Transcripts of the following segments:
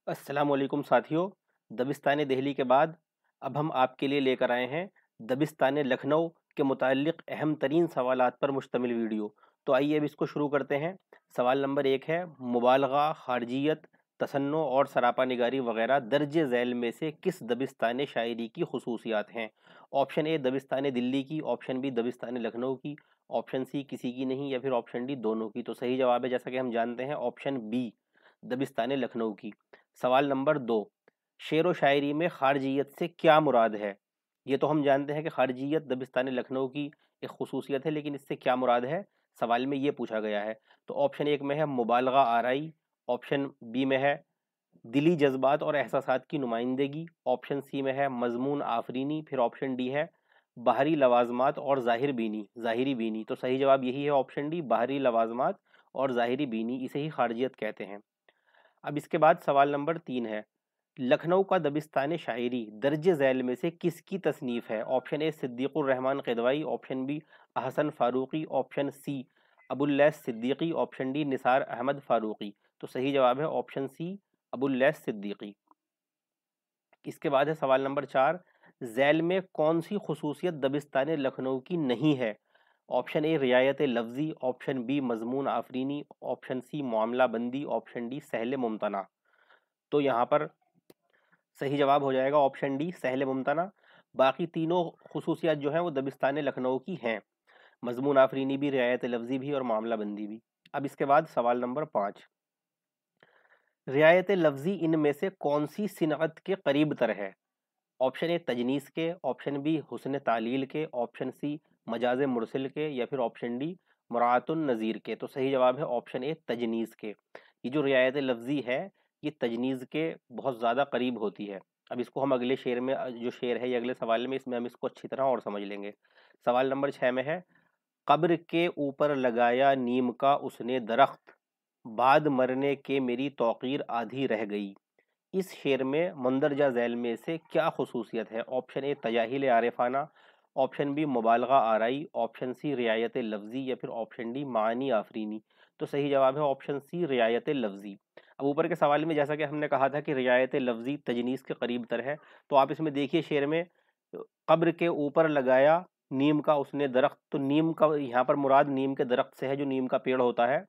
अस्सलामुअलैकुम साथियों। दबिस्तान दिल्ली के बाद अब हम आपके लिए लेकर आए हैं दबिस्तान लखनऊ के मुताल्लिक़ अहम तरीन सवालात पर मुश्तमिल वीडियो। तो आइए अब इसको शुरू करते हैं। सवाल नंबर 1 है, मुबालगा, खारजियत, तसन्नो और सरापा निगारी वगैरह दर्ज झैल में से किस दबिस्तान शायरी की खसूसियात हैं? ऑप्शन ए दबिस्तान दिल्ली की, ऑप्शन बी दबिस्तान लखनऊ की, ऑप्शन सी किसी की नहीं या फिर ऑप्शन डी दोनों की। तो सही जवाब है, जैसा कि हम जानते हैं, ऑप्शन बी दबिस्तान लखनऊ की। सवाल नंबर 2, शेर व शायरी में खारजियत से क्या मुराद है? ये तो हम जानते हैं कि खारजियत दबिस्तान लखनऊ की एक खसूसियत है, लेकिन इससे क्या मुराद है, सवाल में ये पूछा गया है। तो ऑप्शन 1 में है मुबालगा आराई, ऑप्शन बी में है दिली जज्बात और एहसासात की नुमाइंदगी, ऑप्शन सी में है मजमून आफरीनी, फिर ऑप्शन डी है बाहरी लवाजमात और ज़ाहिरी बीनी। तो सही जवाब यही है, ऑप्शन डी, बाहरी लवाजमात और ज़ाहिरी बीनी, इसे ही खारजियत कहते हैं। अब इसके बाद सवाल नंबर 3 है, लखनऊ का दबिस्तान शायरी दर्ज झैल में से किसकी तसनीफ है? Option A Siddiqur Rahman Kidwai, option B Ahsan Farooqui, option C Abullais Siddiqui, option D Nisar Ahmad Farooqui. तो सही जवाब है ऑप्शन सी, अबुल्लैस सिद्दीकी। इसके बाद है सवाल नंबर 4, झैल में कौन सी खसूसियत दबिस्तान लखनऊ की नहीं है? ऑप्शन ए रियायत लफ्जी, ऑप्शन बी मजमून आफरीनी, ऑप्शन सी मामला बंदी, ऑप्शन डी सहल मुमतना। तो यहाँ पर सही जवाब हो जाएगा ऑप्शन डी, सहल मुमतना। बाकी तीनों खसूसियात जो हैं वो दबिस्तान लखनऊ की हैं, मजमून आफरीनी भी, रियायत लफ्जी भी और मामला बंदी भी। अब इसके बाद सवाल नंबर 5, रियायत लफ्जी इनमें से कौन सी सिनअत के करीब तर है? ऑप्शन ए तजनीस के, ऑप्शन बी हुस्न तालील के, ऑप्शन सी मजाज मुरसिल के या फिर ऑप्शन डी मुरातुन नज़ीर के। तो सही जवाब है ऑप्शन ए, तजनीस के। ये जो रियायत लफ्जी है ये तजनीज़ के बहुत ज़्यादा करीब होती है। अब इसको हम अगले शेर में, जो शेर है ये अगले सवाल में, इसमें हम इसको अच्छी तरह और समझ लेंगे। सवाल नंबर 6 में है, कब्र के ऊपर लगाया नीम का उसने दरख्त, बाद मरने के मेरी तौकीर आधी रह गई। इस शेर में मंदरजा झैल में से क्या खसूसियत है? ऑप्शन ए तजाहिल आरिफाना, ऑप्शन बी मुबालगा आराई, ऑप्शन सी रियायत लफ्जी या फिर ऑप्शन डी मानी आफरीनी। तो सही जवाब है ऑप्शन सी, रियायत लफ्जी। अब ऊपर के सवाल में जैसा कि हमने कहा था कि रियायत लफ्जी तजनीस के करीब तर है, तो आप इसमें देखिए शेर में कब्र के ऊपर लगाया नीम का उसने दरख्त, तो नीम का यहाँ पर मुराद नीम के दरख्त से है, जो नीम का पेड़ होता है।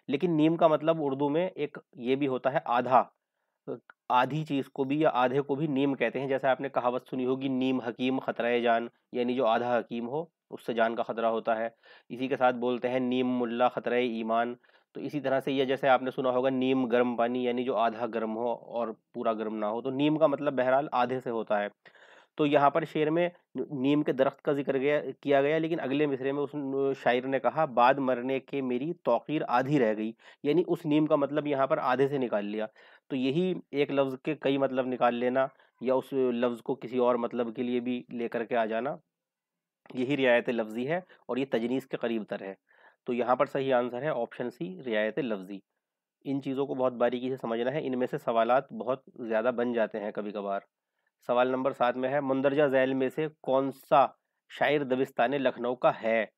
लेकिन नीम का मतलब उर्दू में एक ये भी होता है आधा, आधी चीज को भी या आधे को भी नीम कहते हैं। जैसे आपने कहावत सुनी होगी, नीम हकीम खतरा जान, यानी जो आधा हकीम हो उससे जान का खतरा होता है। इसी के साथ बोलते हैं नीम मुल्ला खतरा ईमान। तो इसी तरह से ये, जैसे आपने सुना होगा नीम गर्म पानी, यानी जो आधा गर्म हो और पूरा गर्म ना हो। तो नीम का मतलब बहरहाल आधे से होता है। तो यहाँ पर शेर में नीम के दरख्त का जिक्र किया गया, लेकिन अगले मिसरे में उस शायर ने कहा बाद मरने के मेरी तौकीर आधी रह गई, यानी उस नीम का मतलब यहाँ पर आधे से निकाल लिया। तो यही एक लफ्ज़ के कई मतलब निकाल लेना या उस लफ्ज़ को किसी और मतलब के लिए भी लेकर के आ जाना, यही रियायत लफ्ज़ी है और ये तजनीस के करीब तर है। तो यहाँ पर सही आंसर है ऑप्शन सी, रियायत लफ्ज़ी। इन चीज़ों को बहुत बारीकी से समझना है, इनमें से सवालात बहुत ज़्यादा बन जाते हैं कभी कभार। सवाल नंबर 7 में है, मुंदरजा झैल में से कौन सा शायर दबिस्तान लखनऊ का है?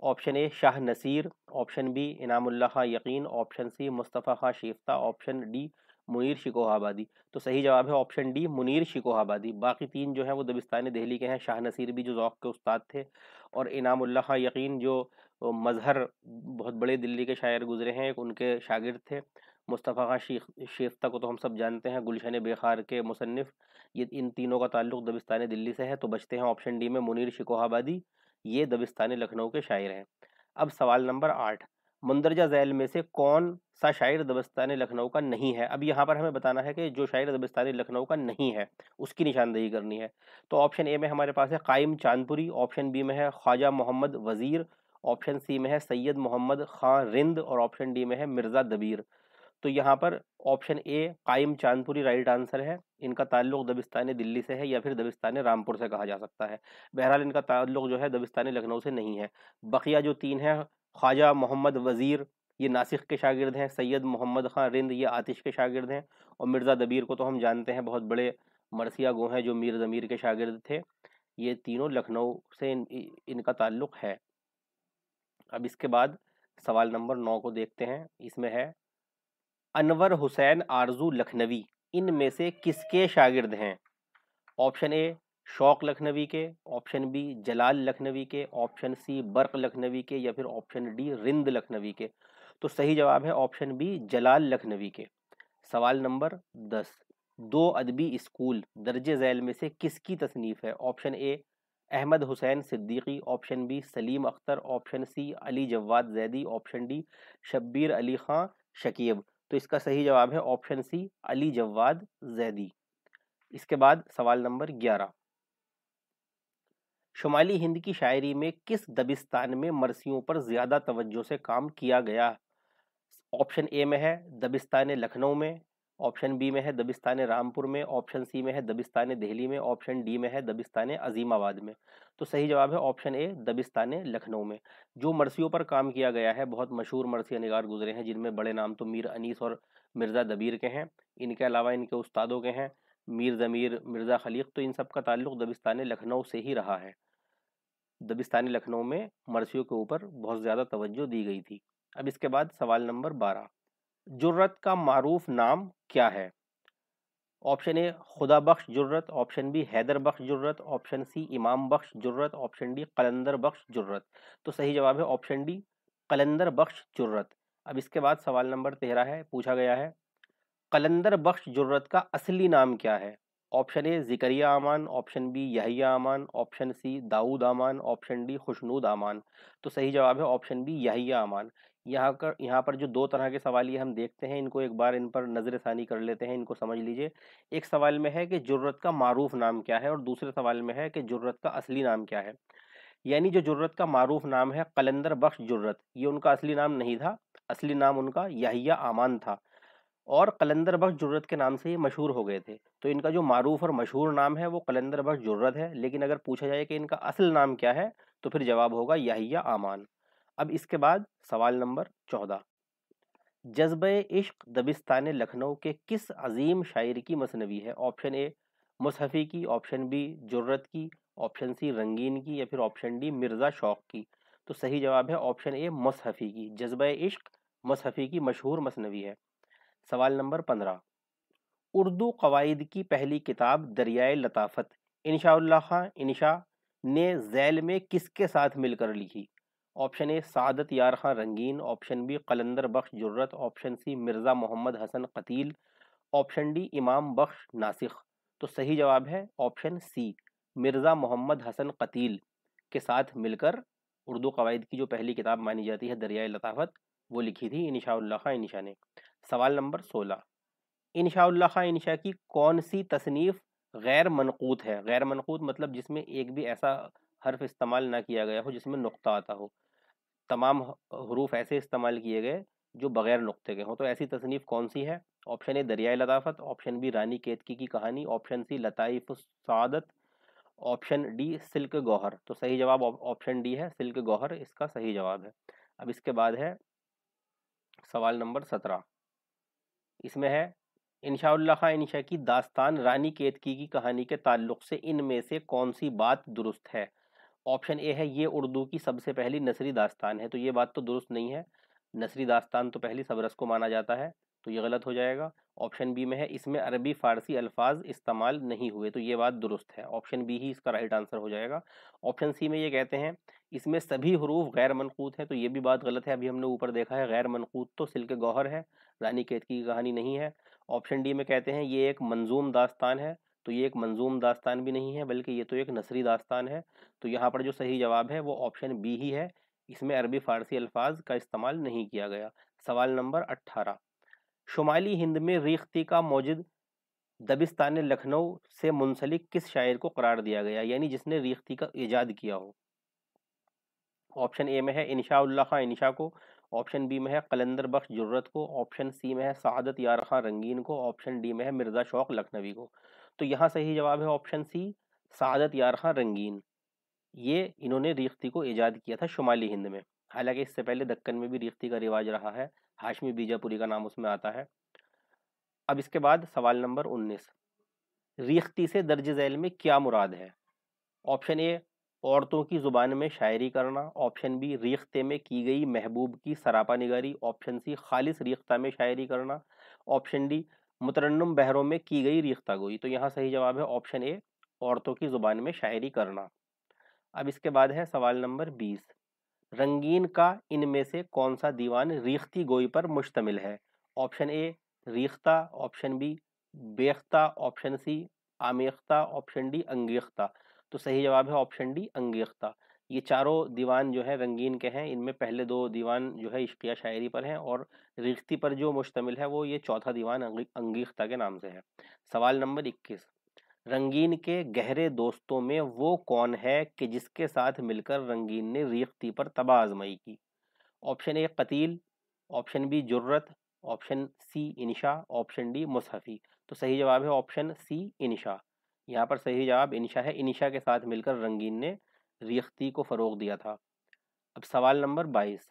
Option A Shah Naseer, option B Inamullah Khan Yakeen, option C Mustafa Khan Shefta, option D Munir Shikohabadi. तो सही जवाब है ऑप्शन डी, मुनीर शिकोहाबादी। बाकी तीन जो हैं वो दबिस्तान दिल्ली के हैं, शाह नसीर भी जो ज़ौक़ के उस्ताद थे, और इनामुल्लाह खां यकीन जो मजहर बहुत बड़े दिल्ली के शायर गुजरे हैं, एक उनके शागिर्द थे। मुस्तफ़ा खां शिफ्ता को तो हम सब जानते हैं, गुलशन बेखार के मुसन्निफ़। ये इन तीनों का ताल्लुक दबिस्तान दिल्ली से है। तो बचते हैं ऑप्शन डी में मुनीर शिकोहाबादी, ये दबिस्तान लखनऊ के शायर हैं। अब सवाल नंबर 8, मुंदरजा झैल में से कौन सा शायर दबिस्तान लखनऊ का नहीं है? अब यहाँ पर हमें बताना है कि जो शायर दबिस्तान लखनऊ का नहीं है उसकी निशानदेही करनी है। तो ऑप्शन ए में हमारे पास है कायम चांदपुरी, ऑप्शन बी में है ख्वाजा मोहम्मद वजीर, ऑप्शन सी में है सैयद मोहम्मद खां रिंद और ऑप्शन डी में है मिर्ज़ा दबीर। तो यहाँ पर ऑप्शन ए कायम चांदपुरी राइट आंसर है। इनका ताल्लुक दबिस्तान दिल्ली से है या फिर दबिस्तान रामपुर से कहा जा सकता है। बहरहाल इनका ताल्लुक जो है दबिस्तान लखनऊ से नहीं है। बकिया जो तीन है, ख्वाजा मोहम्मद वजीर ये नासिक के शागिर्द हैं, सैयद मोहम्मद खां रिंद ये आतिश के शागिर्द हैं, और मिर्ज़ा दबीर को तो हम जानते हैं, बहुत बड़े मरसिया गो हैं जो मीर ज़मीर के शागिर्द थे। ये तीनों लखनऊ से इनका ताल्लुक है। अब इसके बाद सवाल नंबर 9 को देखते हैं। इसमें है, अनवर हुसैन आरजू लखनवी इनमें से किसके शागिर्द हैं? ऑप्शन ए शौक लखनवी के, ऑप्शन बी जलाल लखनवी के, ऑप्शन सी बर्क लखनवी के, या फिर ऑप्शन डी रिंद लखनवी के। तो सही जवाब है ऑप्शन बी जलाल लखनवी के। सवाल नंबर 10, दो अदबी स्कूल दर्जे झैल में से किसकी तसनीफ है? Option A Ahmad Hussain Siddiqui, option B Salim Akhtar, option C Ali Jawad Zaidi, option D Shabbir Ali Khan Shakeeb. तो इसका सही जवाब है ऑप्शन सी अली जवाद जैदी। इसके बाद सवाल नंबर 11, शुमाली हिंद की शायरी में किस दबिस्तान में मरसियों पर ज्यादा तवज्जो से काम किया गया? ऑप्शन ए में है दबिस्तान लखनऊ में, ऑप्शन बी में है दबिस्तान रामपुर में, ऑप्शन सी में है दबिस्तान दिल्ली में, ऑप्शन डी में है दबिस्तान अजीमाबाद में। तो सही जवाब है ऑप्शन ए दबिस्तान लखनऊ में। जो मरसियों पर काम किया गया है, बहुत मशहूर मरसिया निगार गुजरे हैं जिनमें बड़े नाम तो मीर अनीस और मिर्ज़ा दबीर के हैं, इनके अलावा इनके उस्तादों के हैं मीर ज़मीर, मिर्ज़ा खलीक। तो इन सब का ताल्लुक दबिस्तान लखनऊ से ही रहा है। दबिस्तान लखनऊ में मरसियों के ऊपर बहुत ज़्यादा तवज्जो दी गई थी। अब इसके बाद सवाल नंबर 12, जुर्रत का मारूफ नाम क्या है? ऑप्शन ए खुदा बख्श जुर्रत, ऑप्शन बी हैदर बख्श जुर्रत, ऑप्शन सी इमाम बख्श जुर्रत, ऑप्शन डी कलंदर बख्श जुर्रत। तो सही जवाब है ऑप्शन डी कलंदर बख्श जुर्रत। अब इसके बाद सवाल नंबर 13 है, पूछा गया है कलंदर बख्श जुर्रत का असली नाम क्या है? ऑप्शन ए जिकरिया आमान, ऑप्शन बी यहिया आमान, ऑप्शन सी दाऊद आमान, ऑप्शन डी खुशनूद आमान। तो सही जवाब है ऑप्शन बी यहिया आमान। यहाँ पर जो दो तरह के सवाल ये हम देखते हैं, इनको एक बार इन पर नजरसानी कर लेते हैं, इनको समझ लीजिए। एक सवाल में है कि जुर्रत का मारूफ नाम क्या है, और दूसरे सवाल में है कि जुर्रत का असली नाम क्या है। यानी जो जुर्रत का मारूफ नाम है कलंदर बख्श जुर्रत, ये उनका असली नाम नहीं था, असली नाम उनका यहिया आमान था, और कलंदर बख्श जुर्रत के नाम से ये मशहूर हो गए थे। तो इनका जो मारूफ और मशहूर नाम है वो कलंदर बख्श जुर्रत है, लेकिन अगर पूछा जाए कि इनका असल नाम क्या है तो फिर जवाब होगा यहिया आमान। अब इसके बाद सवाल नंबर 14, जज्बे इश्क दबिस्तान लखनऊ के किस अजीम शायर की मसनवी है? ऑप्शन ए मुसहफ़ी की, ऑप्शन बी जुर्रत की, ऑप्शन सी रंगीन की, या फिर ऑप्शन डी मिर्ज़ा शौक की। तो सही जवाब है ऑप्शन ए मुसहफ़ी की। जज्बे इश्क मुसहफ़ी की मशहूर मसनवी है। सवाल नंबर 15, उर्दू कवायद की पहली किताब दरियाए लताफत इंशाउल्लाह खां इंशा ने झैल में किसके साथ मिलकर लिखी? Option A Saadat Yar Khan Rangeen, option B Qalandar Bakhsh Jurat, option C Mirza Mohammad Hasan Qateel, option D Imam Bakhsh Nasikh. तो सही जवाब है ऑप्शन सी मिर्ज़ा मोहम्मद हसन कतील के साथ मिलकर उर्दू कवायद की जो पहली किताब मानी जाती है दरियाए लताफत, वो लिखी थी इंशाउल्लाह खां इंशा ने। सवाल नंबर 16, इंशाउल्लाह खां इंशा की कौन सी तसनीफ गैर मनकूत है? गैर मनकूत मतलब जिसमें एक भी ऐसा हर्फ इस्तेमाल ना किया गया हो जिसमें नुक्ता आता हो, तमाम हरूफ ऐसे इस्तेमाल किए गए जो बगैर नुक्ते के हों। तो ऐसी तसनीफ कौन सी है? ऑप्शन ए दरियाए लताफत, ऑप्शन बी रानी केतकी की कहानी, ऑप्शन सी लताइफ सादत, ऑप्शन डी सिल्क गौहर। तो सही जवाब ऑप्शन डी है सिल्क गौहर, इसका सही जवाब है। अब इसके बाद है सवाल नंबर 17, इसमें है इंशाउल्लाह खां इंशा की दास्तान रानी केतकी की कहानी के ताल्लुक से इनमें से कौन सी बात दुरुस्त है? ऑप्शन ए है ये उर्दू की सबसे पहली नसरी दास्तान है, तो ये बात तो दुरुस्त नहीं है, नसरी दास्तान तो पहली सबरस को माना जाता है, तो ये गलत हो जाएगा। ऑप्शन बी में है इसमें अरबी फारसी अल्फाज इस्तेमाल नहीं हुए, तो ये बात दुरुस्त है, ऑप्शन बी ही इसका राइट आंसर हो जाएगा। ऑप्शन सी में ये कहते हैं इसमें सभी हरूफ गैर मनकूत है, तो ये भी बात गलत है, अभी हमने ऊपर देखा है गैर मनकूत तो सिल्क गौहर है, रानी केतकी की कहानी नहीं है। ऑप्शन डी में कहते हैं ये एक मंजूम दास्तान है, तो ये एक मंजूम दास्तान भी नहीं है, बल्कि ये तो एक नसरी दास्तान है। तो यहाँ पर जो सही जवाब है वो ऑप्शन बी ही है, इसमें अरबी फारसी अल्फाज का इस्तेमाल नहीं किया गया। सवाल नंबर 18, शुमाली हिंद में रेख्ती का मौजूद दबिस्तान लखनऊ से मुंसलिक किस शायर को करार दिया गया, यानी जिसने रेख्ती का ईजाद किया हो? ऑप्शन ए में है इंशाउल्लाह खां इंशा को, ऑप्शन बी में है कलंदर बख्श जुर्रत को, ऑप्शन सी में है सादत यार खां रंगीन को, ऑप्शन डी में है मिर्ज़ा शौक लखनवी को। तो यहाँ सही जवाब है ऑप्शन सी सादत यार खां रंगीन। ये इन्होंने रेख्ती को ईजाद किया था शुमाली हिंद में, हालांकि इससे पहले दक्कन में भी रेख्ती का रिवाज रहा है, हाशमी बीजापुरी का नाम उसमें आता है। अब इसके बाद सवाल नंबर 19, रेख्ती से दर्ज झैल में क्या मुराद है? ऑप्शन ए औरतों की जुबान में शायरी करना, ऑप्शन बी रेख्ते में की गई महबूब की सरापा निगारी, ऑप्शन सी खालिस रेख्ता में शायरी करना, ऑप्शन डी मुतरन्नुम बहरों में की गई रीख्ता गोई। तो यहाँ सही जवाब है ऑप्शन ए, औरतों की जुबान में शायरी करना। अब इसके बाद है सवाल नंबर 20, रंगीन का इनमें से कौन सा दीवान रीख्ती गोई पर मुश्तमिल है? ऑप्शन ए रीख्ता, ऑप्शन बी बेख्ता, ऑप्शन सी आमेख्ता, ऑप्शन डी अंगेख्ता। तो सही जवाब है ऑप्शन डी अंगेख्ता। ये चारों दीवान जो है रंगीन के हैं, इनमें पहले दो दीवान जो है इश्किया शायरी पर हैं, और रीख्ती पर जो मुश्तमिल है वो ये चौथा दीवान अंगीख्ता के नाम से है। सवाल नंबर 21, रंगीन के गहरे दोस्तों में वो कौन है कि जिसके साथ मिलकर रंगीन ने रीख्ती पर तबाह आजमाई की? Option A Qateel, option B Jurat, option C Insha, option D Mushafi. तो सही जवाब है ऑप्शन सी इंशा। यहाँ पर सही जवाब इंशा है। इंशा के साथ मिलकर रंगीन ने रीख्ती को फरोग दिया था। अब सवाल नंबर 22,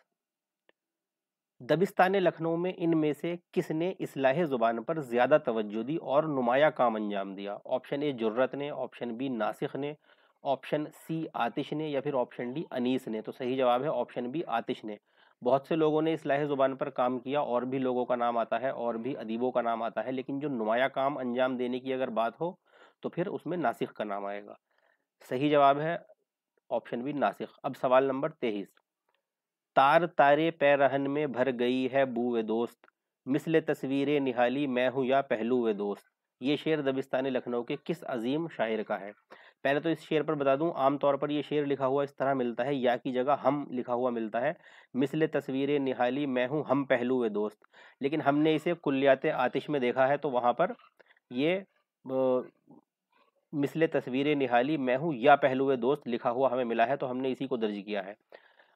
दबिस्तान लखनऊ में इनमें से किसने इस्लाह ज़ुबान पर ज़्यादा तवज्जो दी और नुमाया काम अंजाम दिया? ऑप्शन ए जुर्रत ने, ऑप्शन बी नासिख ने, ऑप्शन सी आतिश ने, या फिर ऑप्शन डी अनीस ने। तो सही जवाब है ऑप्शन बी आतिश ने। बहुत से लोगों ने इस्लाह ज़ुबान पर काम किया, और भी लोगों का नाम आता है और भी अदीबों का नाम आता है, लेकिन जो नुमाया काम अंजाम देने की अगर बात हो तो फिर उसमें नासिख का नाम आएगा। सही जवाब है ऑप्शन बी नासिख। अब सवाल नंबर 23, तार तारे पैरहन में भर गई है बूवे दोस्त, मिसले तस्वीरें निहाली मैं हूं या पहलू वे दोस्त। ये शेर दबिस्तान लखनऊ के किस अजीम शायर का है? पहले तो इस शेर पर बता दूं, आमतौर पर ये शेर लिखा हुआ इस तरह मिलता है, या की जगह हम लिखा हुआ मिलता है, मिसले तस्वीरें निहाली मैं हूं हम पहलू वे दोस्त। लेकिन हमने इसे कुल्लियात आतिश में देखा है, तो वहां पर ये मिसले तस्वीरें निहाली मैं हूं या पहलू दोस्त लिखा हुआ हमें मिला है, तो हमने इसी को दर्ज किया है।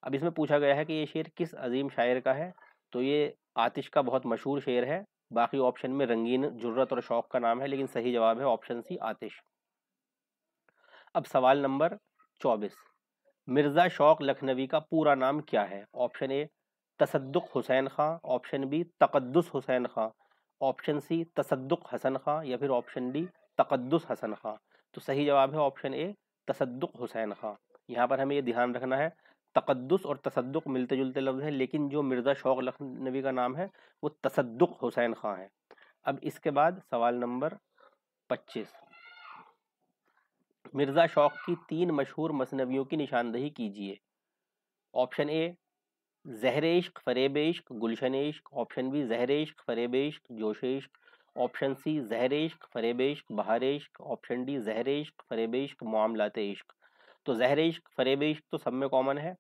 अब इसमें पूछा गया है कि ये शेर किस अजीम शायर का है, तो ये आतिश का बहुत मशहूर शेर है। बाकी ऑप्शन में रंगीन, जुर्रत और शौक का नाम है, लेकिन सही जवाब है ऑप्शन सी आतिश। अब सवाल नंबर 24, मिर्ज़ा शौक लखनवी का पूरा नाम क्या है? Option A Tasadduq Hussain Khan, option B Taqaddus Hussain Khan, option C Tasadduq Hasan Khan, या फिर ऑप्शन डी तकद्दुस हसन खां। तो सही जवाब है ऑप्शन ए तसद्दुक हुसैन खां। यहाँ पर हमें ये ध्यान रखना है, तकद्दुस और तसद्दुक मिलते जुलते लफ्ज़ हैं, लेकिन जो मिर्ज़ा शौक लखनवी का नाम है वो तसद्दुक हुसैन खां है। अब इसके बाद सवाल नंबर 25, मिर्ज़ा शौक की 3 मशहूर मसनवियों की निशानदही कीजिए। ऑप्शन ए ज़हर इश्क फ़रेब इश्क गुलशन इश्क, ऑप्शन बी ज़हर इश्क फ़रेब इश्क जोश इश्क, ऑप्शन सी ज़हर इश्क फ़रेब इश्क बहार इश्क, ऑप्शन डी ज़हर इश्क फ़रेब इश्क मामलात इश्क। तो ज़हर इश्क फ़रेब इश्क तो सब में कॉमन है,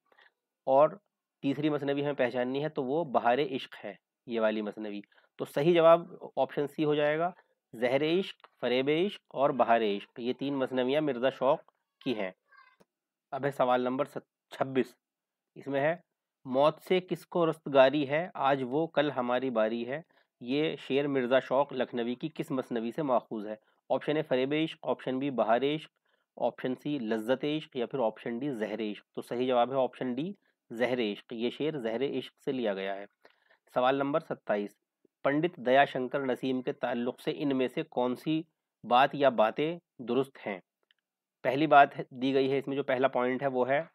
और तीसरी मसनवी हमें पहचाननी है, तो वो बहार इश्क है, ये वाली मसनवी। तो सही जवाब ऑप्शन सी हो जाएगा, ज़हर इश्क फ़रेब इश्क और बहार इश्क, ये 3 मसनवियाँ मिर्ज़ा शौक की हैं। अब है सवाल नंबर 26, इसमें है मौत से किसको रस्तगारी है आज वो कल हमारी बारी है। ये शेर मिर्ज़ा शौक लखनवी की किस मसनवी से माखूज है? ऑप्शन ए फ़रेब इश्क, ऑप्शन बी बहार इश्क, ऑप्शन सी लज्जत इश्क, या फिर ऑप्शन डी ज़हर इश्क। तो सही जवाब है ऑप्शन डी ज़हर इश्क। ये शेर ज़हर इश्क से लिया गया है। सवाल नंबर 27, पंडित दयाशंकर नसीम के ताल्लुक से इनमें से कौन सी बात या बातें दुरुस्त हैं? पहली बात दी गई है इसमें, जो पहला पॉइंट है वो है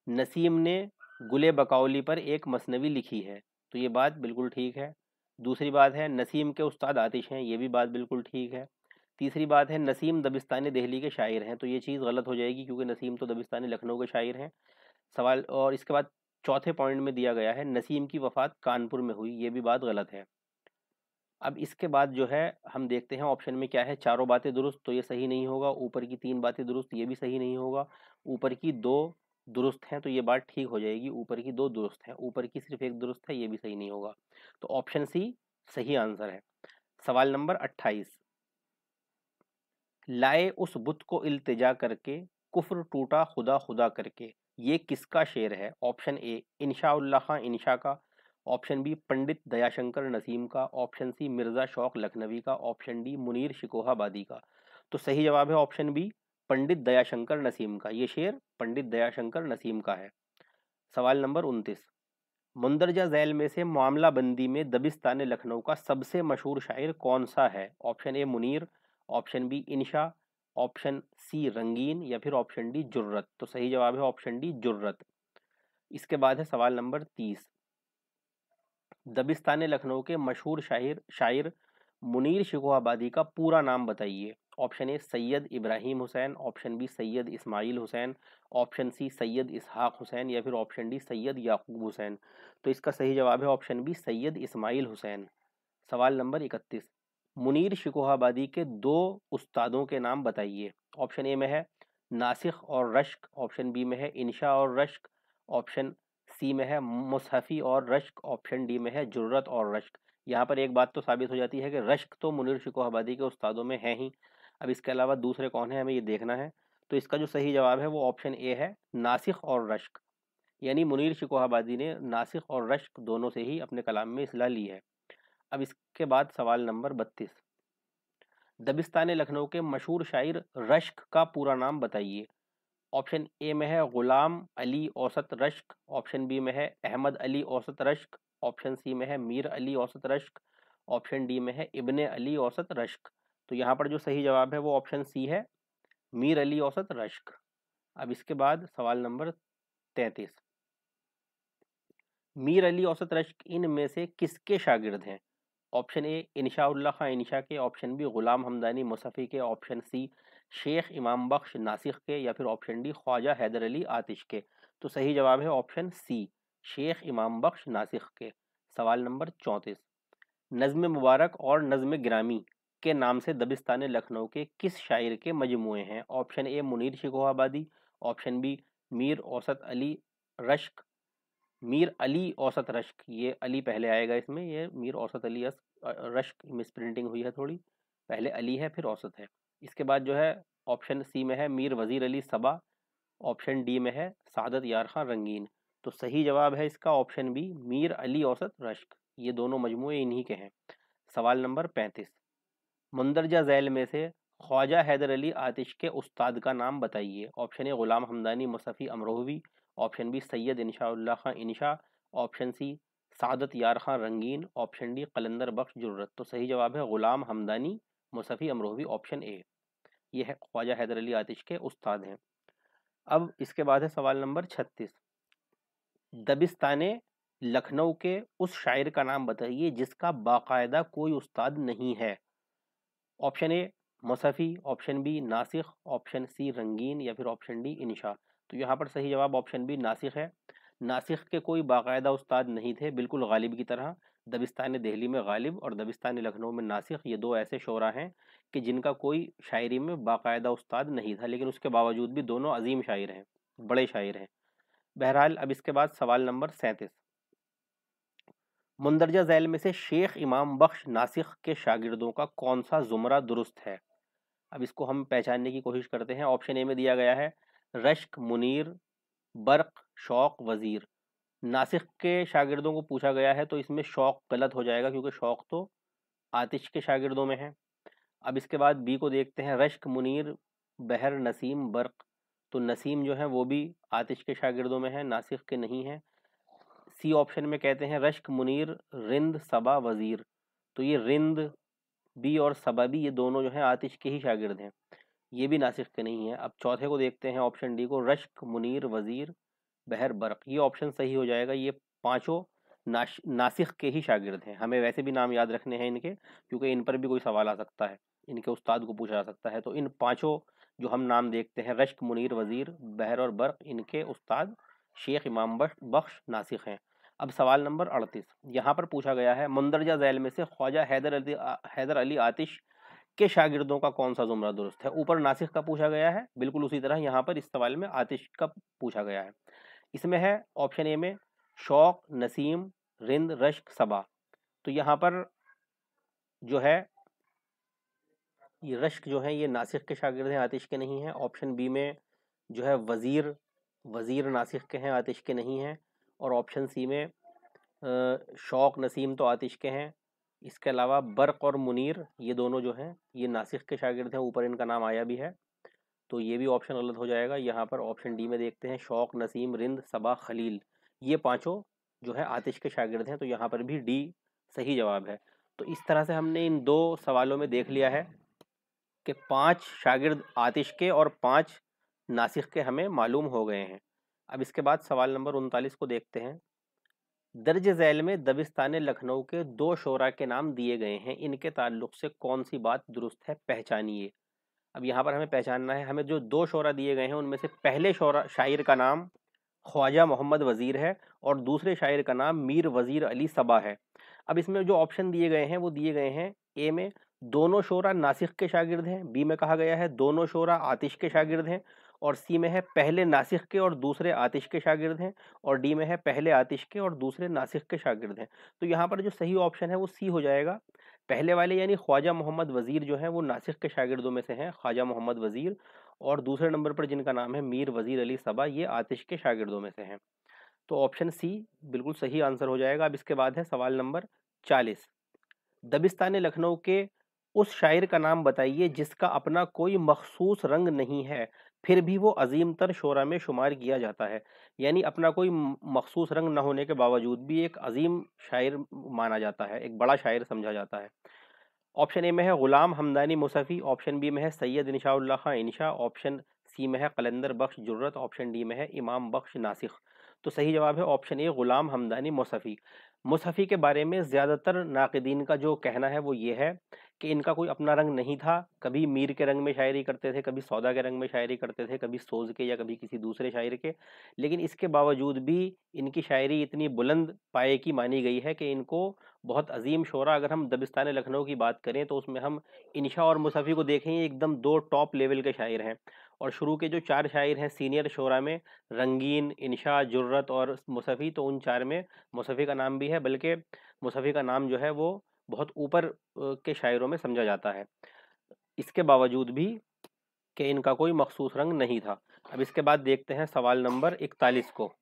नसीम ने गुले बकौली पर एक मसनवी लिखी है, तो ये बात बिल्कुल ठीक है। दूसरी बात है नसीम के उस्ताद आतिश हैं, ये भी बात बिल्कुल ठीक है। तीसरी बात है नसीम दबिस्तानी दिल्ली के शायर हैं, तो ये चीज़ गलत हो जाएगी क्योंकि नसीम तो दबिस्तानी लखनऊ के शायर हैं। सवाल और इसके बाद चौथे पॉइंट में दिया गया है नसीम की वफ़ात कानपुर में हुई, ये भी बात गलत है। अब इसके बाद जो है हम देखते हैं ऑप्शन में क्या है, चारों बातें दुरुस्त, तो ये सही नहीं होगा। ऊपर की 3 बातें दुरुस्त, ये भी सही नहीं होगा। ऊपर की 2 दुरुस्त हैं, तो ये बात ठीक हो जाएगी। ऊपर की 2 दुरुस्त हैं, ऊपर की सिर्फ 1 दुरुस्त है, ये भी सही नहीं होगा। तो ऑप्शन सी सही आंसर है। सवाल नंबर 28, लाए उस बुत को इल्तिजा करके कुफ्र टूटा खुदा खुदा करके, ये किसका शेर है? ऑप्शन ए इंशाउल्लाह खां इंशा का, ऑप्शन बी पंडित दयाशंकर नसीम का, ऑप्शन सी मिर्ज़ा शौक लखनवी का, ऑप्शन डी मुनीर शिकोहाबादी का। तो सही जवाब है ऑप्शन बी पंडित दयाशंकर नसीम का। ये शेर पंडित दयाशंकर नसीम का है। सवाल नंबर 29, मुंदरजा झैल में से मामला बंदी में दबिस्तान लखनऊ का सबसे मशहूर शायर कौन सा है? Option A Munir, option B Insha, option C Rangeen, या फिर ऑप्शन डी जुर्रत। तो सही जवाब है ऑप्शन डी जुर्रत। इसके बाद है सवाल नंबर 30, दबिस्तान लखनऊ के मशहूर शायर शायर मुनीर शिकोहाबादी का पूरा नाम बताइए। Option A Syed Ibrahim Hussain, option B Syed Ismail Hussain, option C Syed Ishaq Hussain या फिर ऑप्शन डी सैयद याकूब हुसैन। तो इसका सही जवाब है ऑप्शन बी सैयद इस्माइल हुसैन। सवाल नंबर 31, मुनीर शिकोहाबादी के दो उस्तादों के नाम बताइए। ऑप्शन ए में है नासिख और रश्क, ऑप्शन बी में है इंशा और रश्क, ऑप्शन सी में है मुसहफ़ी और रश्क, ऑप्शन डी में है जुर्रत और रश्क। यहाँ पर एक बात तो साबित हो जाती है कि रश्क तो मुनीर शिकोहाबादी के उस्तादों में है ही, अब इसके अलावा दूसरे कौन है हमें ये देखना है। तो इसका जो सही जवाब है वो ऑप्शन ए है नासिख और रश्क, यानी मुनीर शिकोहाबादी ने नासिख और रश्क दोनों से ही अपने कलाम में इस्लाह ली है। अब इसके बाद सवाल नंबर 32, दबिस्तान लखनऊ के मशहूर शायर रश्क का पूरा नाम बताइए। ऑप्शन ए में है गुलाम अली औसत रश्क, ऑप्शन बी में है अहमद अली औसत रश्क, ऑप्शन सी में है मीर अली औसत रश्क, ऑप्शन डी में है इब्ने अली औसत रश्क। तो यहाँ पर जो सही जवाब है वो ऑप्शन सी है मीर अली औसत रश्क। अब इसके बाद सवाल नंबर 33, मीर अली औसत रश्क इनमें से किसके शागिर्द हैं। ऑप्शन ए इंशाउल्लाह खां इंशा के, ऑप्शन बी गुलाम हमदानी मुसफ़ी के, ऑप्शन सी शेख इमाम बख्श नासिख के या फिर ऑप्शन डी ख्वाजा हैदर अली आतिश के। तो सही जवाब है ऑप्शन सी शेख इमाम बख्श नासिख के। सवाल नंबर 34, नज़्म मुबारक और नज़्म गिरामी के नाम से दबिस्तान लखनऊ के किस शायर के मजमूए हैं। Option A Munir Shikohabadi, option B Mir Ausat Ali रश्क, Mir Ali औसत रश्क, ये अली पहले आएगा इसमें, ये मीर औसत अली रश्क मिस प्रिंटिंग हुई है थोड़ी, पहले अली है फिर औसत है। इसके बाद जो है ऑप्शन सी में है मीर वजीर अली सबा, ऑप्शन डी में है सादत यार खां रंगीन। तो सही जवाब है इसका ऑप्शन बी मीर अली औसत रश्क, ये दोनों मजमूए इन्हीं के हैं। सवाल नंबर 35, मुंदरजा झैल में से ख्वाजा हैदर अली आतिश के उस्ताद का नाम बताइए। Option A Ghulam Hamdani Mushafi Amrohvi, option B Syed Inshallah Khan Insha, option C Saadat Yar Khan Rangeen, option D कलंदर बख्श जुर्रत। तो सही जवाब है गुलाम हमदानी मुसफ़ी अमरोहवी, ऑप्शन ए, ये है ख्वाजा हैदर अली आतिश के उस्ताद हैं। अब इसके बाद है सवाल नंबर 36, दबिस्ताने लखनऊ के उस शायर का नाम बताइए जिसका बाकायदा कोई उस्ताद नहीं है। Option A Mushafi, option B Nasikh, option C Rangeen या फिर ऑप्शन डी इंशा। तो यहाँ पर सही जवाब ऑप्शन बी नासिख है। नासिख के कोई बाकायदा उस्ताद नहीं थे, बिल्कुल गालिब की तरह। दबिस्तान दिल्ली में गालिब और दबिस्तान लखनऊ में नासिख, ये दो ऐसे शोरा हैं कि जिनका कोई शायरी में बाकायदा उस्ताद नहीं था, लेकिन उसके बावजूद भी दोनों अजीम शायर हैं, बड़े शायर हैं। बहरहाल अब इसके बाद सवाल नंबर 37, मुंदरजा झैल में से शेख इमाम बख्श नासिख के शागिर्दों का कौन सा जुमरा दुरुस्त है। अब इसको हम पहचानने की कोशिश करते हैं। ऑप्शन ए में दिया गया है रश्क, मुनीर, बर्क, शौक, वजीर। नासिख के शागिर्दों को पूछा गया है तो इसमें शौक गलत हो जाएगा क्योंकि शौक तो आतिश के शागिर्दों में है। अब इसके बाद बी को देखते हैं, रश्क, मुनीर, बहर, नसीम, बर्क। तो नसीम जो है वो भी आतिश के शागिर्दों में है, नासिख के नहीं है। सी ऑप्शन में कहते हैं रश्क, मुनीर, रिंद, सबा, वजीर। तो ये रिंद बी और सबा भी ये दोनों जो है आतिश के ही शागिर्द हैं, ये भी नासिख के नहीं है। अब चौथे को देखते हैं, ऑप्शन डी को, रश्क, मुनीर, वजीर, बहर, बर्क। ये ऑप्शन सही हो जाएगा, ये पांचों नासिख के ही शागिर्द हैं। हमें वैसे भी नाम याद रखने हैं इनके, क्योंकि इन पर भी कोई सवाल आ सकता है, इनके उस्ताद को पूछा जा सकता है। तो इन पांचों जो हम नाम देखते हैं, रश्क, मुनीर, वजीर, बहर और बर्क, इनके उस्ताद शेख इमाम बख्श नासिख हैं। अब सवाल नंबर 38, यहाँ पर पूछा गया है मुंदरजा झैल में से ख्वाजा हैदर अली आतिश के शागिर्दों का कौन सा जुमरा दुरुस्त है। ऊपर नासिख का पूछा गया है, बिल्कुल उसी तरह यहाँ पर इस सवाल में आतिश का पूछा गया है। इसमें है ऑप्शन ए में शौक, नसीम, रिंद, रश्क, सबा। तो यहाँ पर जो है ये रश्क जो है ये नासिख के शागिर्द हैं, आतिश के नहीं हैं। ऑप्शन बी में जो है वजीर नासिख के हैं, आतिश के नहीं हैं। और ऑप्शन सी में शौक, नसीम तो आतिश के हैं। इसके अलावा बर्क और मुनीर ये दोनों जो हैं ये नासिख के शागिर्द हैं, ऊपर इनका नाम आया भी है, तो ये भी ऑप्शन गलत हो जाएगा। यहाँ पर ऑप्शन डी में देखते हैं शौक, नसीम, रिंद, सबा, खलील, ये पांचों जो है आतिश के शागिर्द हैं, तो यहाँ पर भी डी सही जवाब है। तो इस तरह से हमने इन दो सवालों में देख लिया है कि 5 शागिर्द आतिश के और 5 नासिख के हमें मालूम हो गए हैं। अब इसके बाद सवाल नंबर 39 को देखते हैं, दर्ज झैल में दबिस्तान लखनऊ के दो शोरा के नाम दिए गए हैं, इनके ताल्लुक से कौन सी बात दुरुस्त है, पहचानिए। अब यहाँ पर हमें पहचानना है, हमें जो दो शोरा दिए गए हैं उनमें से पहले शोरा शायर का नाम ख्वाजा मोहम्मद वजीर है और दूसरे शायर का नाम मीर वजीर अली सबा है। अब इसमें जो ऑप्शन दिए गए हैं वो दिए गए हैं, ए में दोनों शोरा नासिख के शागिर्द हैं, बी में कहा गया है दोनों शोरा आतिश के शागिर्द हैं, और सी में है पहले नासिख के और दूसरे आतिश के शागिर्द हैं, और डी में है पहले आतिश के और दूसरे नासिख के शागिर्द हैं। तो यहाँ पर जो सही ऑप्शन है वो सी हो जाएगा। पहले वाले यानी ख्वाजा मोहम्मद वजीर जो है वो नासिख के शागिर्दों में से हैं, ख्वाजा मोहम्मद वजीर, और दूसरे नंबर पर जिनका नाम है मीर वजीर अली सबा, ये आतिश के शागिर्दों में से हैं। तो ऑप्शन सी बिल्कुल सही आंसर हो जाएगा। अब इसके बाद है सवाल नंबर 40। दबिस्तान लखनऊ के उस शायर का नाम बताइए जिसका अपना कोई मखसूस रंग नहीं है, फिर भी वो अजीम तर शोरा में शुमार किया जाता है। यानी अपना कोई मखसूस रंग न होने के बावजूद भी एक अजीम शायर माना जाता है, एक बड़ा शायर समझा जाता है। ऑप्शन ए में है गुलाम हमदानी मुसफ़ी, ऑप्शन बी में है सैयद इंशाउल्लाह खां इंशा, ऑप्शन सी में है कलंदर बख्श जुर्रत, ऑप्शन डी में है इमाम बख्श नासिख। तो सही जवाब है ऑप्शन ए गुलाम हमदानी मुसफ़ी। मुसफ़ी के बारे में ज़्यादातर नाक़िदीन का जो कहना है वो ये है कि इनका कोई अपना रंग नहीं था, कभी मीर के रंग में शायरी करते थे, कभी सौदा के रंग में शायरी करते थे, कभी सोज़ के या कभी किसी दूसरे शायर के, लेकिन इसके बावजूद भी इनकी शायरी इतनी बुलंद पाए की मानी गई है कि इनको बहुत अजीम शोरा, अगर हम दबिस्तान लखनऊ की बात करें तो उसमें हम इंशा और मुसफ़ी को देखें, एकदम दो टॉप लेवल के शायर हैं। और शुरू के जो चार शायर हैं सीनियर शोरा में, रंगीन, इंशा, जुर्रत और मुसफ़ी, तो उन चार में मुसफ़ी का नाम भी है, बल्कि मुसफ़ी का नाम जो है वो बहुत ऊपर के शायरों में समझा जाता है, इसके बावजूद भी कि इनका कोई मखसूस रंग नहीं था। अब इसके बाद देखते हैं सवाल नंबर 41 को।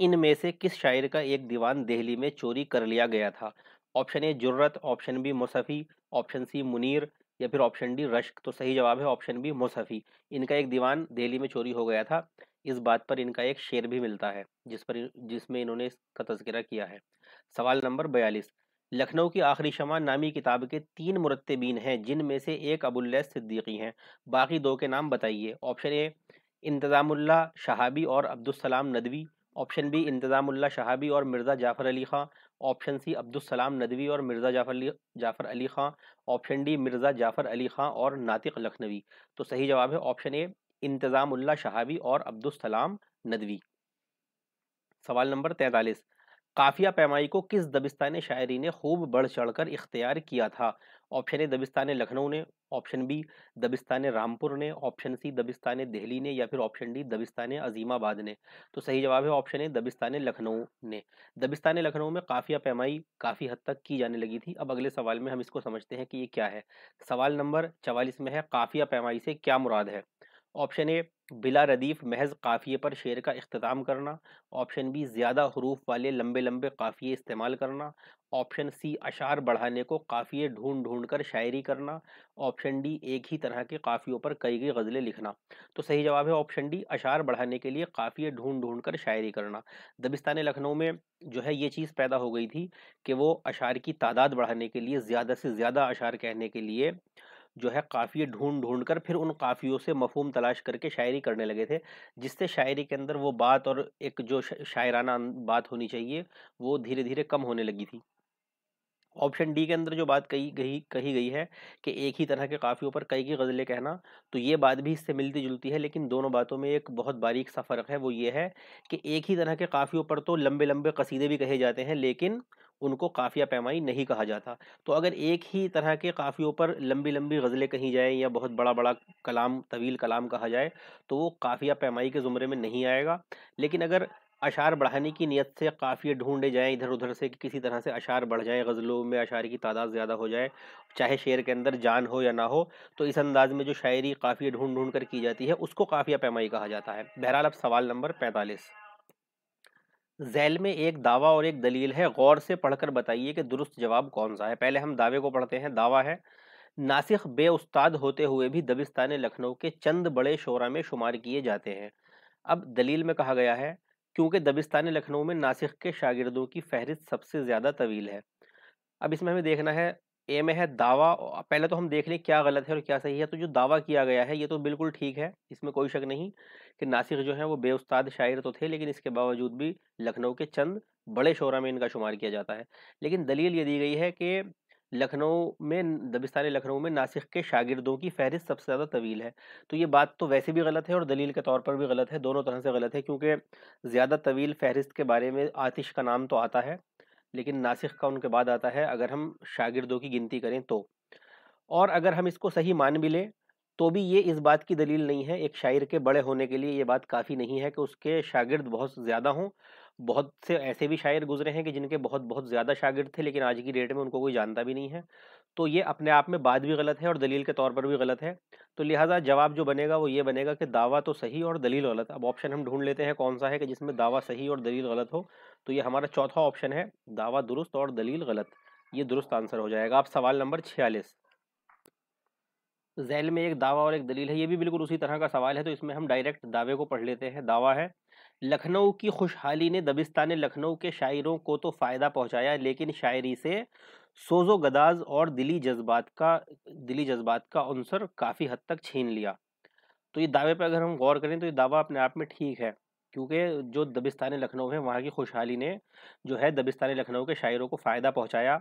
इनमें से किस शायर का एक दीवान दिल्ली में चोरी कर लिया गया था? Option A Jurat, option B Mushafi, option C Munir, या फिर ऑप्शन डी रश्क। तो सही जवाब है ऑप्शन बी मुसफ़ी। इनका एक दीवान दिल्ली में चोरी हो गया था, इस बात पर इनका एक शेर भी मिलता है जिसमें इन्होंने इसका तज़किरा किया है। सवाल नंबर 42। लखनऊ की आखिरी शमा नामी किताब के 3 मुरत्तिबीन हैं, जिनमें से एक अबुल्लैस सिद्दीकी हैं, बाकी दो के नाम बताइए। ऑप्शन ए इंतज़ामुल्लाह शहाबी और अब्दुस्सलाम नदवी, ऑप्शन बी इंतज़ामुल्लाह शहाबी और मिर्ज़ा जाफ़र अली ख़ां, ऑप्शन सी अब्दुस्सलाम नदवी और मिर्ज़ा जाफ़र अली ख़ां, ऑप्शन डी मिर्ज़ा जाफ़र अली ख़ां और नातिक लखनवी। तो सही जवाब है ऑप्शन ए इंतज़ामुल्लाह शहाबी और अब्दुस्सलाम नदवी। सवाल नंबर 43। काफिया पैमाई को किस दबिस्तानी शायरी ने खूब बढ़ चढ़कर इख्तियार किया था? ऑप्शन ए दबिस्तान लखनऊ ने, ऑप्शन बी दबिस्तान रामपुर ने, ऑप्शन सी दबिस्तान दिल्ली ने, या फिर ऑप्शन डी दबिस्तान अजीमाबाद ने। तो सही जवाब है ऑप्शन ए दबिस्तान लखनऊ ने। दबिस्तान लखनऊ में काफिया पैमाई काफ़ी हद तक की जाने लगी थी। अब अगले सवाल में हम इसको समझते हैं कि ये क्या है। सवाल नंबर 44 में है काफिया पैमाई से क्या मुराद है? ऑप्शन ए बिला रदीफ महज काफ़िए पर शेर का इख्तिताम करना, ऑप्शन बी ज़्यादा हरूफ वाले लंबे लंबे काफ़िए इस्तेमाल करना, ऑप्शन सी अशार बढ़ाने को काफ़िए ढूंढ ढूंढ कर शायरी करना, ऑप्शन डी एक ही तरह के काफ़ियों पर कई कई गज़लें लिखना। तो सही जवाब है ऑप्शन डी अशार बढ़ाने के लिए काफ़िए ढूंढ ढूंढ कर शायरी करना। दबिस्तान लखनऊ में जो है ये चीज़ पैदा हो गई थी कि वो अशार की तादाद बढ़ाने के लिए, ज़्यादा से ज़्यादा अशार कहने के लिए जो है काफ़िए ढूंढ ढूंढ कर फिर उन काफ़ियों से मफ़हूम तलाश करके शायरी करने लगे थे, जिससे शायरी के अंदर वो बात और एक जो शायराना बात होनी चाहिए वो धीरे धीरे कम होने लगी थी। ऑप्शन डी के अंदर जो बात कही गई है कि एक ही तरह के काफ़ियों पर कई की गज़लें कहना, तो ये बात भी इससे मिलती जुलती है, लेकिन दोनों बातों में एक बहुत बारीक सा फ़र्क है। वो ये है कि एक ही तरह के काफ़ियों पर तो लंबे लंबे कसीदे भी कहे जाते हैं, लेकिन उनको काफ़िया पैमाई नहीं कहा जाता। तो अगर एक ही तरह के काफ़ियों पर लंबी लंबी गज़लें कही जाए या बहुत बड़ा बड़ा कलाम, तवील कलाम कहा जाए, तो वो काफ़िया पैमाई के ज़ुमरे में नहीं आएगा। लेकिन अगर अशार बढ़ाने की नियत से काफ़िए ढूंढे जाएं इधर उधर से कि किसी तरह से अशार बढ़ जाए, गज़लों में अशार की तादाद ज़्यादा हो जाए, चाहे शेर के अंदर जान हो या ना हो, तो इस अंदाज में जो शायरी काफ़िए ढूंढ ढूंढ कर की जाती है उसको काफ़िया पैमाई कहा जाता है। बहरहाल अब सवाल नंबर 45। झैल में एक दावा और एक दलील है, गौर से पढ़कर बताइए कि दुरुस्त जवाब कौन सा है। पहले हम दावे को पढ़ते हैं। दावा है नासिख बे उस्ताद होते हुए भी दबिस्तान लखनऊ के चंद बड़े शोरा में शुमार किए जाते हैं। अब दलील में कहा गया है क्योंकि दबिस्तान लखनऊ में नासिख के शागिर्दों की फहरिस्त सबसे ज़्यादा तवील है। अब इसमें हमें देखना है ए में है दावा। पहले तो हम देख लें क्या गलत है और क्या सही है। तो जो दावा किया गया है ये तो बिल्कुल ठीक है, इसमें कोई शक नहीं कि नासिर जो है वो बेउस्ताद शायर तो थे, लेकिन इसके बावजूद भी लखनऊ के चंद बड़े शोरा में इनका शुमार किया जाता है। लेकिन दलील ये दी गई है कि लखनऊ में, दबिस्तान लखनऊ में नासिख के शागिर्दों की फहरिस्त सबसे ज़्यादा तवील है। तो ये बात तो वैसे भी गलत है और दलील के तौर पर भी गलत है, दोनों तरह से गलत है, क्योंकि ज़्यादा तवील फहरिस्त के बारे में आतिश का नाम तो आता है, लेकिन नासिख का उनके बाद आता है अगर हम शागिर्दों की गिनती करें तो। और अगर हम इसको सही मान भी लें तो भी ये इस बात की दलील नहीं है, एक शायर के बड़े होने के लिए ये बात काफ़ी नहीं है कि उसके शागिर्द बहुत ज़्यादा हों। बहुत से ऐसे भी शायर गुजरे हैं कि जिनके बहुत बहुत ज़्यादा शागिर्द थे, लेकिन आज की डेट में उनको कोई जानता भी नहीं है। तो ये अपने आप में बात भी गलत है और दलील के तौर पर भी गलत है। तो लिहाजा जवाब जो बनेगा वो ये बनेगा कि दावा तो सही और दलील गलत। अब ऑप्शन हम ढूंढ लेते हैं कौन सा है कि जिसमें दावा सही और दलील गलत हो। तो ये हमारा चौथा ऑप्शन है, दावा दुरुस्त और दलील गलत। ये दुरुस्त आंसर हो जाएगा। अब सवाल नंबर 46, झैल में एक दावा और एक दलील है, ये भी बिल्कुल उसी तरह का सवाल है। तो इसमें हम डायरेक्ट दावे को पढ़ लेते हैं। दावा है, लखनऊ की खुशहाली ने दबिस्तान लखनऊ के शायरों को तो फ़ायदा पहुंचाया, लेकिन शायरी से सोजो गदाज और दिली जज्बात का अंसर काफ़ी हद तक छीन लिया। तो ये दावे पर अगर हम गौर करें तो ये दावा अपने आप में ठीक है, क्योंकि जो दबिस्तान लखनऊ है वहाँ की खुशहाली ने जो है दबिस्तान लखनऊ के शायरों को फ़ायदा पहुंचाया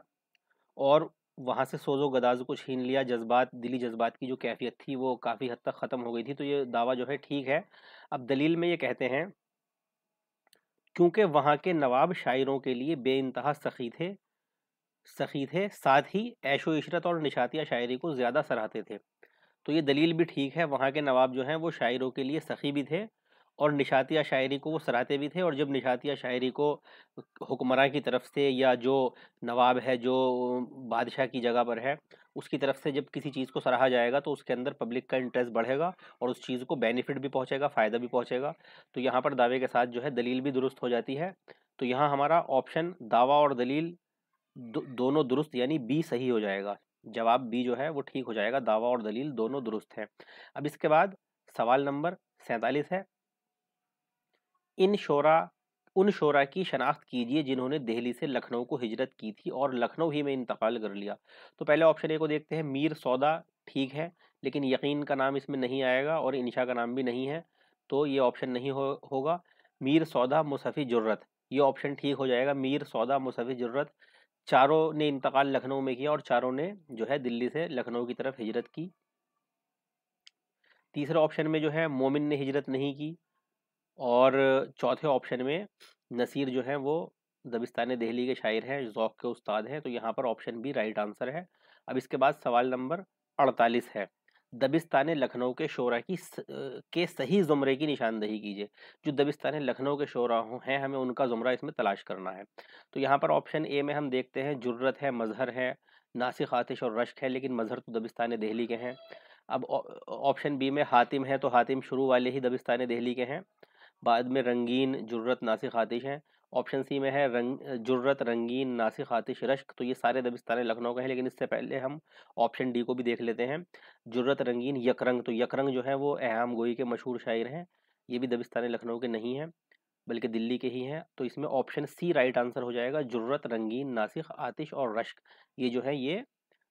और वहाँ से सोजो गदाज को छीन लिया। जज्बात, दिली जज्बात की जो कैफियत थी वो काफ़ी हद तक ख़त्म हो गई थी। तो ये दावा जो है ठीक है। अब दलील में ये कहते हैं, क्योंकि वहाँ के नवाब शायरों के लिए बेइंतहा सखी थे, साथ ही ऐशो इशरत और निशातिया शायरी को ज़्यादा सराहते थे। तो ये दलील भी ठीक है, वहाँ के नवाब जो हैं वो शायरों के लिए सखी भी थे और निशातिया शायरी को वो सराहते भी थे। और जब निशातिया शायरी को हुक्मरान की तरफ से या जो नवाब है, जो बादशाह की जगह पर है, उसकी तरफ से जब किसी चीज़ को सराहा जाएगा तो उसके अंदर पब्लिक का इंटरेस्ट बढ़ेगा और उस चीज़ को बेनिफिट भी पहुंचेगा, फ़ायदा भी पहुंचेगा। तो यहाँ पर दावे के साथ जो है दलील भी दुरुस्त हो जाती है। तो यहाँ हमारा ऑप्शन दावा और दलील दोनों दुरुस्त, यानी बी सही हो जाएगा। जवाब बी जो है वो ठीक हो जाएगा, दावा और दलील दोनों दुरुस्त हैं। अब इसके बाद सवाल नंबर 47 है, इन शोरा उन शोरा की शनाख्त कीजिए जिन्होंने दिल्ली से लखनऊ को हिजरत की थी और लखनऊ ही में इंतकाल कर लिया। तो पहले ऑप्शन ए को देखते हैं, मीर सौदा ठीक है, लेकिन यकीन का नाम इसमें नहीं आएगा और इंशा का नाम भी नहीं है, तो ये ऑप्शन नहीं होगा। मीर सौदा मुसफ़ी जुर्रत, ये ऑप्शन ठीक हो जाएगा। मीर सौदा मुसफ़ी जुर्रत, चारों ने इंतकाल लखनऊ में किया और चारों ने जो है दिल्ली से लखनऊ की तरफ हिजरत की। तीसरे ऑप्शन में जो है मोमिन ने हिजरत नहीं की और चौथे ऑप्शन में नसीर जो है वो दबिस्तान दिल्ली के शायर हैं, ज़ौक़ के उस्ताद हैं। तो यहाँ पर ऑप्शन बी राइट आंसर है। अब इसके बाद सवाल नंबर 48 है, दबिस्तान लखनऊ के शोरा के सही ज़ुमरे की निशानदही कीजिए। जो दबिस्तान लखनऊ के शोरा हैं हमें उनका ज़ुमरा इसमें तलाश करना है। तो यहाँ पर ऑप्शन ए में हम देखते हैं जुर्रत है, मजहर है, नासिख, आतिश और रश्क है, लेकिन मजहर तो दबिस्तान दिल्ली के हैं। अब ऑप्शन बी में हातिम है, तो हातिम शुरू वाले ही दबिस्तान दिल्ली के हैं। बाद में रंगीन, जुर्रत, नासिख, आतिश हैं। ऑप्शन सी में है जुर्रत, रंगीन, नासिख, आतिश, रश्क। तो ये सारे दबिस्तान लखनऊ के हैं, लेकिन इससे पहले हम ऑप्शन डी को भी देख लेते हैं, जुर्रत, रंगीन, यकरंग। तो यकरंग जो है वो एहम गोई के मशहूर शायर हैं, ये भी दबिस्तान लखनऊ के नहीं हैं बल्कि दिल्ली के ही हैं। तो इसमें ऑप्शन सी राइट आंसर हो जाएगा, जुर्रत, रंगीन, नासिख, आतिश और रश्क, ये जो है ये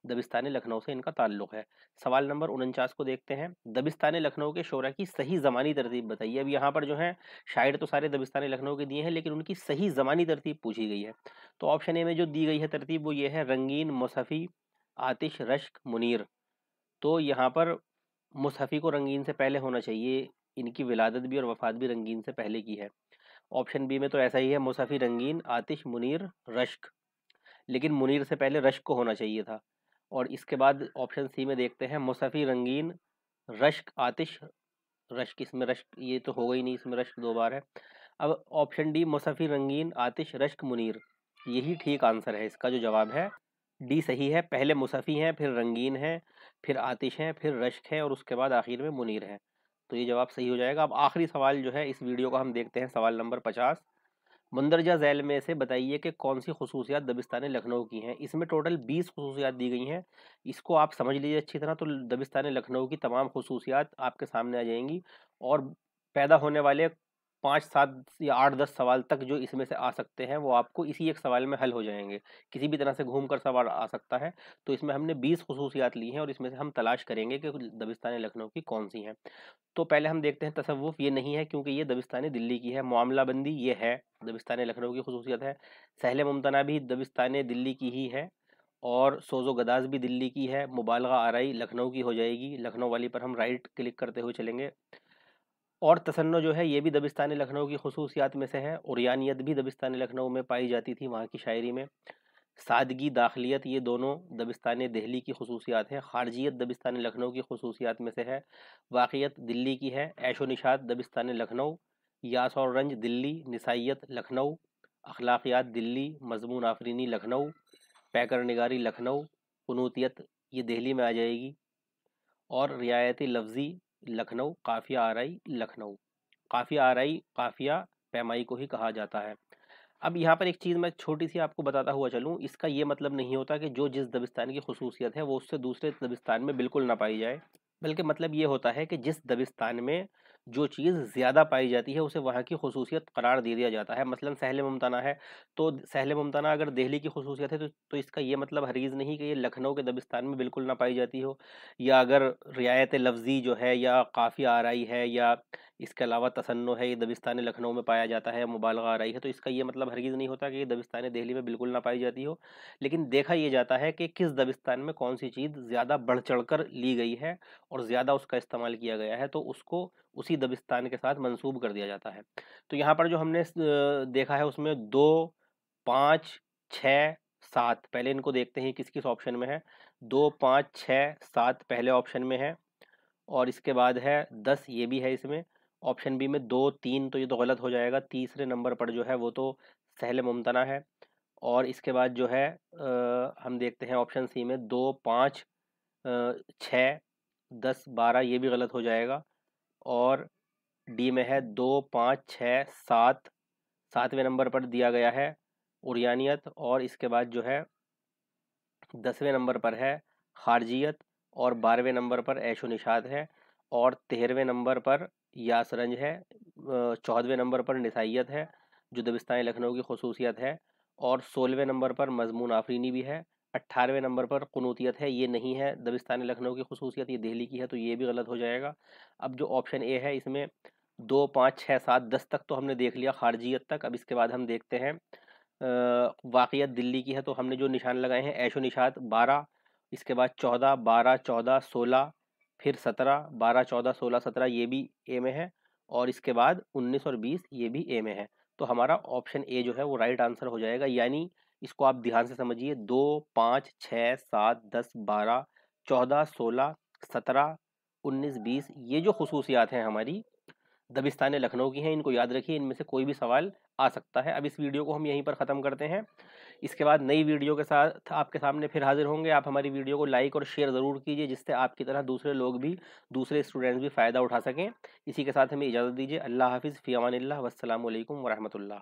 दबिस्तान लखनऊ से इनका ताल्लुक़ है। सवाल नंबर 49 को देखते हैं, दबिस्तान लखनऊ के शोरा की सही ज़मानी तरतीब बताइए। अब यहाँ पर जो है शायर तो सारे दबिस्तान लखनऊ के दिए हैं, लेकिन उनकी सही ज़मानी तरतीब पूछी गई है। तो ऑप्शन ए में जो दी गई है तरतीब वो ये है, रंगीन, मुसफ़ी, आतिश, रश्क, मुनीर। तो यहाँ पर मुसफ़ी को रंगीन से पहले होना चाहिए, इनकी विलादत भी और वफ़ात भी रंगीन से पहले की है। ऑप्शन बी में तो ऐसा ही है, मुसफ़ी, रंगीन, आतिश, मुनीर, रश्क, लेकिन मुनीर से पहले रश्क को होना चाहिए था। और इसके बाद ऑप्शन सी में देखते हैं, मुसफ़ी, रंगीन, रश्क, आतिश, रश्क। इसमें रश्क ये तो होगा ही नहीं, इसमें रश्क दो बार है। अब ऑप्शन डी, मुसफ़ी, रंगीन, आतिश, रश्क, मुनीर, यही ठीक आंसर है। इसका जो जवाब है डी सही है। पहले मुसफ़ी हैं, फिर रंगीन है, फिर आतिश हैं, फिर रश्क है और उसके बाद आखिर में मुनीर है। तो ये जवाब सही हो जाएगा। अब आखिरी सवाल जो है इस वीडियो का हम देखते हैं, सवाल नंबर 50, मंदरजा झैल में से बताइए कि कौन सी खसूसियात दबिस्तान लखनऊ की हैं। इसमें टोटल 20 खसूसियात दी गई हैं, इसको आप समझ लीजिए अच्छी तरह। तो दबिस्तान लखनऊ की तमाम खसूसियात आपके सामने आ जाएंगी और पैदा होने वाले 5-7 या 8-10 सवाल तक जो इसमें से आ सकते हैं वो आपको इसी एक सवाल में हल हो जाएंगे। किसी भी तरह से घूमकर सवाल आ सकता है। तो इसमें हमने 20 खुसूसियात ली हैं और इसमें से हम तलाश करेंगे कि दबिस्तान लखनऊ की कौन सी हैं। तो पहले हम देखते हैं तसव्वुफ, ये नहीं है क्योंकि ये दबिस्तान दिल्ली की है। मामला बंदी ये है, दबिस्तान लखनऊ की खुसूसियत है। सहले मुमतना भी दबिस्तान दिल्ली की ही है और सोज़ो गदाज भी दिल्ली की है। मुबालगा आराई लखनऊ की हो जाएगी, लखनऊ वाली पर हम राइट क्लिक करते हुए चलेंगे। और तसन्नो जो है ये भी दबिस्तान लखनऊ की खुसूसियात में से है। उरयानियत भी दबिस्तान लखनऊ में पाई जाती थी वहाँ की शायरी में। सादगी, दाखिलियत, ये दोनों दबिस्तान दिल्ली की खुसूसियात हैं। खारजियत दबिस्तान लखनऊ की खुसूसियात में से है। वाक़ियत दिल्ली की है। ऐशो निशात दबिस्तान लखनऊ। यास और रंज दिल्ली। निसाइयत लखनऊ। अखलाकियात दिल्ली। मजमून आफरीनी लखनऊ। पैकर निगारी लखनऊ। कुनूतियत ये दिल्ली में आ जाएगी। और रियायती लफ्ज़ी लखनऊ। काफ़िया आराई लखनऊ। काफ़िया आराई काफ़िया पैमाई को ही कहा जाता है। अब यहाँ पर एक चीज़ मैं छोटी सी आपको बताता हुआ चलूँ, इसका ये मतलब नहीं होता कि जो जिस दबिस्तान की खुसूसियत है वो उससे दूसरे दबिस्तान में बिल्कुल ना पाई जाए, बल्कि मतलब ये होता है कि जिस दबिस्तान में जो चीज़ ज़्यादा पाई जाती है उसे वहाँ की खुसूसियत करार दे दिया जाता है। मसलन सहले मुमतना है, तो सहले मुमतना अगर दिल्ली की खुसूसियत है तो इसका ये मतलब हरगिज़ नहीं कि ये लखनऊ के दबिस्तान में बिल्कुल ना पाई जाती हो। या अगर रियायत लफ्ज़ी जो है या काफ़िया आराई है या इसके अलावा तसन्नो है, ये दबिस्तान लखनऊ में पाया जाता है, मुबालगा आराई है, तो इसका ये मतलब हरगिज़ नहीं होता कि ये दबिस्तान दिल्ली में बिल्कुल ना पाई जाती हो। लेकिन देखा ये जाता है कि किस दबिस्तान में कौन सी चीज़ ज़्यादा बढ़ चढ़ कर ली गई है और ज़्यादा उसका इस्तेमाल किया गया है, तो उसको उसी दबिस्तान के साथ मंसूब कर दिया जाता है। तो यहाँ पर जो हमने देखा है उसमें 2, 5, 6, 7, पहले इनको देखते हैं किस किस ऑप्शन में है। 2, 5, 6, 7 पहले ऑप्शन में है और इसके बाद है 10, ये भी है इसमें। ऑप्शन बी में 2, 3 तो ये तो गलत हो जाएगा। तीसरे नंबर पर जो है वो तो सहले मुमतना है। और इसके बाद जो है हम देखते हैं ऑप्शन सी में 2, 5, 6, 10, 12 ये भी गलत हो जाएगा। और डी में है 2, 5, 6, 7, 7वें नंबर पर दिया गया है उरयानियत। और इसके बाद जो है 10वें नंबर पर है खारजियत और 12वें नंबर पर ऐशो निशात है और 13वें नंबर पर यासरंज है। 14वें नंबर पर निसाइयत है जो दबिस्तान लखनऊ की खुसूसियत है और 16वें नंबर पर मजमून आफरीनी भी है। 18वें नंबर पर कुनूतियत है, ये नहीं है दबिस्तान लखनऊ की खुसूसियत, ये दिल्ली की है, तो ये भी गलत हो जाएगा। अब जो ऑप्शन ए है इसमें 2, 5, 6, 7, 10 तक तो हमने देख लिया खारजियत तक। अब इसके बाद हम देखते हैं वाक़ियत दिल्ली की है, तो हमने जो निशान लगाए हैं ऐशो निशात 12, इसके बाद 14, 12, 14, 16, फिर 17, 12, 14, 16, 17 ये भी ए में है और इसके बाद 19 और 20 ये भी ए में है। तो हमारा ऑप्शन ए जो है वो राइट आंसर हो जाएगा। यानी इसको आप ध्यान से समझिए, 2, 5, 6, 7, 10, 12, 14, 16, 17, 19, 20 ये जो खुसूसियात हैं हमारी दबिस्तान लखनऊ की हैं, इनको याद रखिए, इनमें से कोई भी सवाल आ सकता है। अब इस वीडियो को हम यहीं पर ख़त्म करते हैं। इसके बाद नई वीडियो के साथ आपके सामने फिर हाजिर होंगे। आप हमारी वीडियो को लाइक और शेयर ज़रूर कीजिए जिससे आपकी तरह दूसरे लोग भी, दूसरे स्टूडेंट्स भी फ़ायदा उठा सकें। इसी के साथ हमें इजाज़त दीजिए। अल्लाह हाफ़िज़, फ़ी अमानिल्लाह, वस्सलामु अलैकुम वरहमतुल्लाह।